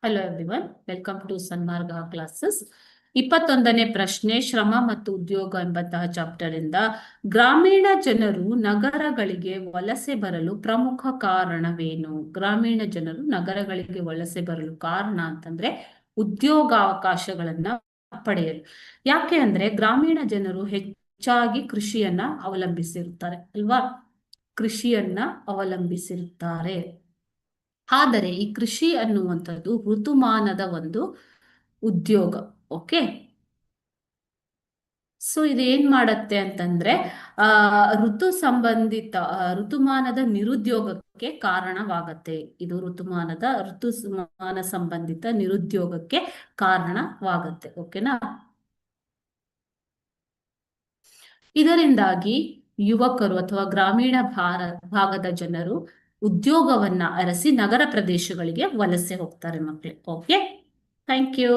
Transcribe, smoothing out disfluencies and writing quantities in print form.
Hello everyone, welcome to Sanmarga classes. 21ನೇ ಪ್ರಶ್ನೆ, ಶ್ರಮ ಮತ್ತು ಉದ್ಯೋಗ ಎಂಬಂತಹ ಚಾಪ್ಟರ್ ಇಂದ ಗ್ರಾಮೀಣ ಜನರು ನಗರಗಳಿಗೆ ವಲಸೆ ಬರಲು ಪ್ರಮುಖ ಕಾರಣವೇನು? ಗ್ರಾಮೀಣ ಜನರು ನಗರಗಳಿಗೆ ವಲಸೆ ಬರಲು ಕಾರಣ ಅಂತಂದ್ರೆ ಉದ್ಯೋಗಾವಕಾಶಗಳನ್ನ ಪಡೆಯಲು. ಯಾಕೆ ಅಂದ್ರೆ ಗ್ರಾಮೀಣ ಜನರು ಹೆಚ್ಚಾಗಿ ಕೃಷಿಯನ್ನ ಅವಲಂಬಿಸಿರುತ್ತಾರೆ ಅಲ್ವಾ? ಕೃಷಿಯನ್ನ ಅವಲಂಬಿಸಿರುತ್ತಾರೆ. ಆದರೆ ಈ ಕೃಷಿ ಅನ್ನುವಂಥದ್ದು ಋತುಮಾನದ ಒಂದು ಉದ್ಯೋಗ. ಓಕೆ, ಸೊ ಇದೇನ್ ಮಾಡತ್ತೆ ಅಂತಂದ್ರೆ ಋತುಮಾನದ ನಿರುದ್ಯೋಗಕ್ಕೆ ಕಾರಣವಾಗತ್ತೆ. ಇದು ಋತುಮಾನ ಸಂಬಂಧಿತ ನಿರುದ್ಯೋಗಕ್ಕೆ ಕಾರಣವಾಗತ್ತೆ. ಓಕೆನಾ? ಇದರಿಂದಾಗಿ ಯುವಕರು ಅಥವಾ ಗ್ರಾಮೀಣ ಭಾಗದ ಜನರು ಉದ್ಯೋಗವನ್ನ ಅರಸಿ ನಗರ ಪ್ರದೇಶಗಳಿಗೆ ವಲಸೆ ಹೋಗ್ತಾರೆ ಮಕ್ಕಳು. Okay, thank you.